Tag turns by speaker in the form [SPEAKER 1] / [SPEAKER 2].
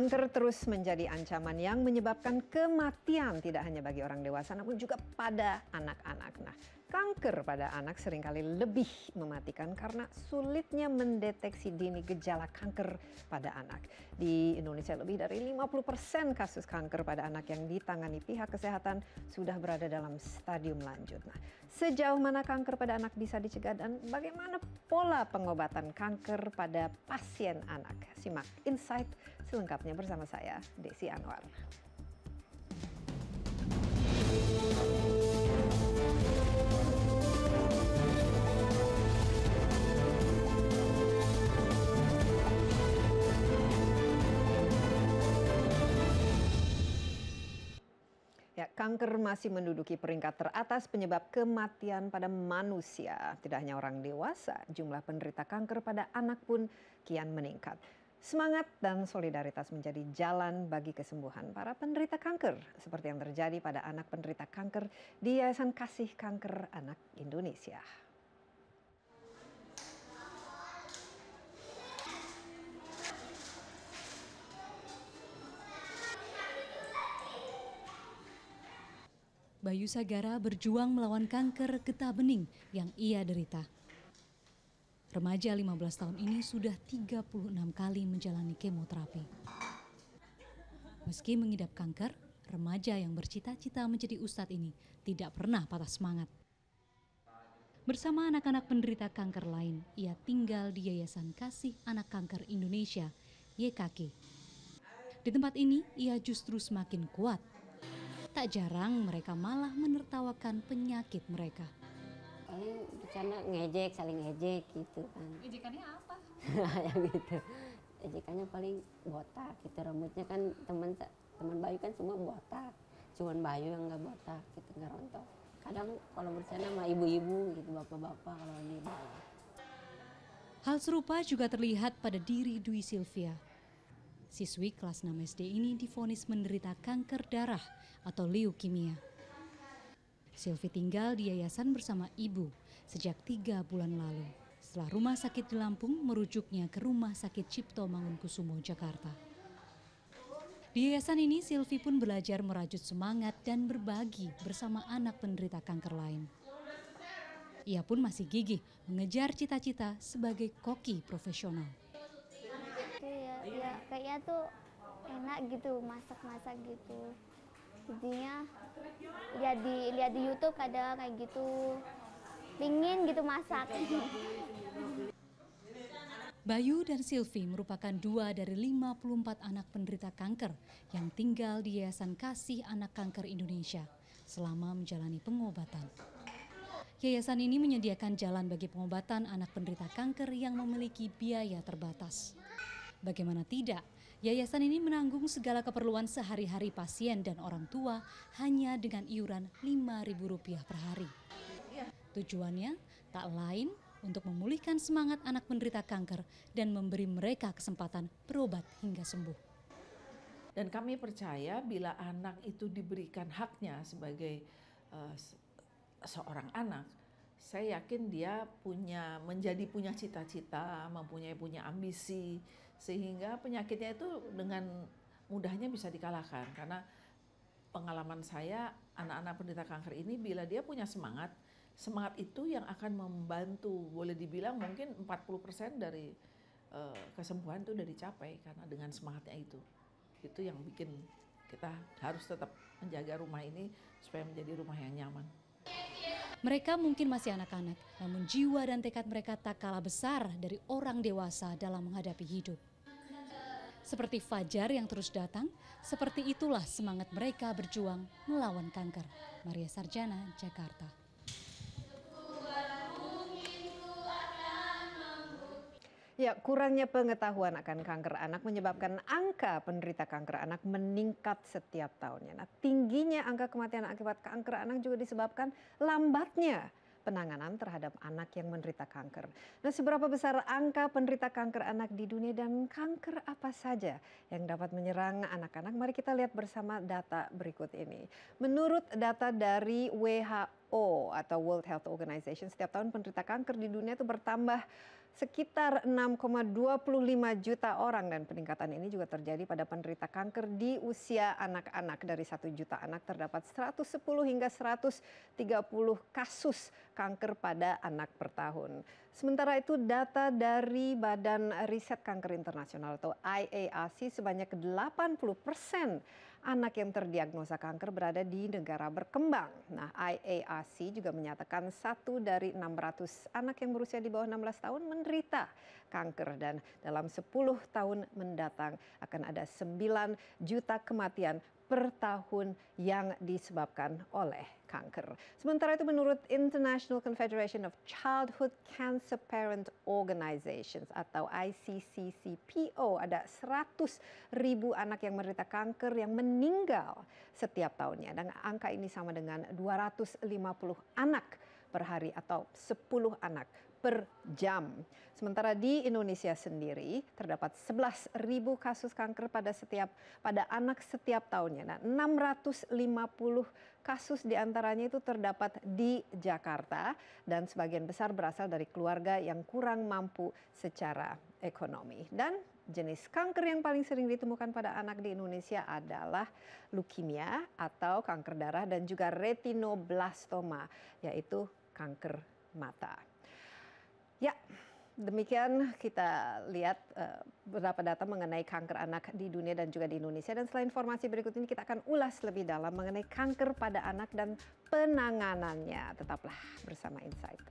[SPEAKER 1] Kanker terus menjadi ancaman yang menyebabkan kematian tidak hanya bagi orang dewasa namun juga pada anak-anak. Nah, kanker pada anak seringkali lebih mematikan karena sulitnya mendeteksi dini gejala kanker pada anak. Di Indonesia lebih dari 50% kasus kanker pada anak yang ditangani pihak kesehatan sudah berada dalam stadium lanjut. Nah, sejauh mana kanker pada anak bisa dicegah dan bagaimana pola pengobatan kanker pada pasien anak? Simak insight selengkapnya bersama saya, Desi Anwar. Ya, kanker masih menduduki peringkat teratas penyebab kematian pada manusia. Tidak hanya orang dewasa, jumlah penderita kanker pada anak pun kian meningkat. Semangat dan solidaritas menjadi jalan bagi kesembuhan para penderita kanker, seperti yang terjadi pada anak penderita kanker di Yayasan Kasih Kanker Anak Indonesia.
[SPEAKER 2] Bayu Sagara berjuang melawan kanker getah bening yang ia derita. Remaja 15 tahun ini sudah 36 kali menjalani kemoterapi. Meski mengidap kanker, remaja yang bercita-cita menjadi ustadz ini tidak pernah patah semangat. Bersama anak-anak penderita kanker lain, ia tinggal di Yayasan Kasih Anak Kanker Indonesia, YKK. Di tempat ini, ia justru semakin kuat. Tak jarang mereka malah menertawakan penyakit mereka.
[SPEAKER 3] Paling bercanda ngejek, saling ngejek gitu kan.
[SPEAKER 2] Ejekannya apa?
[SPEAKER 3] Ya gitu. Ejekannya paling botak gitu, rambutnya kan teman Bayu kan semua botak. Cuman Bayu yang nggak botak gitu, nggak rontok. Kadang kalau bercanda sama ibu-ibu gitu, bapak-bapak kalau di bawah.
[SPEAKER 2] Hal serupa juga terlihat pada diri Dwi Sylvia. Siswi kelas 6 SD ini divonis menderita kanker darah atau leukemia. Sylvie tinggal di yayasan bersama ibu sejak 3 bulan lalu. Setelah rumah sakit di Lampung merujuknya ke Rumah Sakit Cipto Mangunkusumo, Jakarta. Di yayasan ini Sylvie pun belajar merajut semangat dan berbagi bersama anak penderita kanker lain. Ia pun masih gigih mengejar cita-cita sebagai koki profesional.
[SPEAKER 4] Ya kayaknya tuh enak gitu, masak-masak gitu. Jadinya lihat di YouTube ada kayak gitu, pingin gitu masak.
[SPEAKER 2] Bayu dan Sylvie merupakan 2 dari 54 anak penderita kanker yang tinggal di Yayasan Kasih Anak Kanker Indonesia selama menjalani pengobatan. Yayasan ini menyediakan jalan bagi pengobatan anak penderita kanker yang memiliki biaya terbatas. Bagaimana tidak, yayasan ini menanggung segala keperluan sehari-hari pasien dan orang tua hanya dengan iuran Rp5.000 per hari. Tujuannya tak lain untuk memulihkan semangat anak penderita kanker dan memberi mereka kesempatan berobat hingga sembuh.
[SPEAKER 5] Dan kami percaya bila anak itu diberikan haknya sebagai seorang anak, saya yakin dia punya cita-cita, punya ambisi, sehingga penyakitnya itu dengan mudahnya bisa dikalahkan. Karena pengalaman saya, anak-anak penderita kanker ini bila dia punya semangat itu yang akan membantu, boleh dibilang mungkin 40% dari kesembuhan itu udah dicapai karena dengan semangatnya itu. Itu yang bikin kita harus tetap menjaga rumah ini supaya menjadi rumah yang nyaman.
[SPEAKER 2] Mereka mungkin masih anak-anak, namun jiwa dan tekad mereka tak kalah besar dari orang dewasa dalam menghadapi hidup. Seperti fajar yang terus datang, seperti itulah semangat mereka berjuang melawan kanker. Maria Sarjana, Jakarta.
[SPEAKER 1] Ya, kurangnya pengetahuan akan kanker anak menyebabkan angka penderita kanker anak meningkat setiap tahunnya. Nah, tingginya angka kematian akibat kanker anak juga disebabkan lambatnya penanganan terhadap anak yang menderita kanker. Nah, seberapa besar angka penderita kanker anak di dunia dan kanker apa saja yang dapat menyerang anak-anak? Mari kita lihat bersama data berikut ini. Menurut data dari WHO atau World Health Organization, setiap tahun penderita kanker di dunia itu bertambah sekitar 6,25 juta orang dan peningkatan ini juga terjadi pada penderita kanker di usia anak-anak. Dari 1 juta anak terdapat 110 hingga 130 kasus kanker pada anak per tahun. Sementara itu data dari Badan Riset Kanker Internasional atau IARC sebanyak 80% anak yang terdiagnosa kanker berada di negara berkembang. Nah, IARC juga menyatakan 1 dari 600 anak yang berusia di bawah 16 tahun menderita kanker dan dalam 10 tahun mendatang akan ada 9 juta kematian per tahun yang disebabkan oleh kanker. Sementara itu menurut International Confederation of Childhood Cancer Parent Organizations atau ICCCPO ada 100.000 anak yang menderita kanker yang meninggal setiap tahunnya dan angka ini sama dengan 250 anak per hari atau 10 anak per jam. Sementara di Indonesia sendiri terdapat 11.000 kasus kanker pada anak setiap tahunnya. Nah, 650 kasus diantaranya itu terdapat di Jakarta dan sebagian besar berasal dari keluarga yang kurang mampu secara ekonomi. Dan jenis kanker yang paling sering ditemukan pada anak di Indonesia adalah leukemia atau kanker darah dan juga retinoblastoma, yaitu kanker mata. Ya, demikian kita lihat beberapa data mengenai kanker anak di dunia dan juga di Indonesia. Dan setelah informasi berikut ini kita akan ulas lebih dalam mengenai kanker pada anak dan penanganannya. Tetaplah bersama Insight.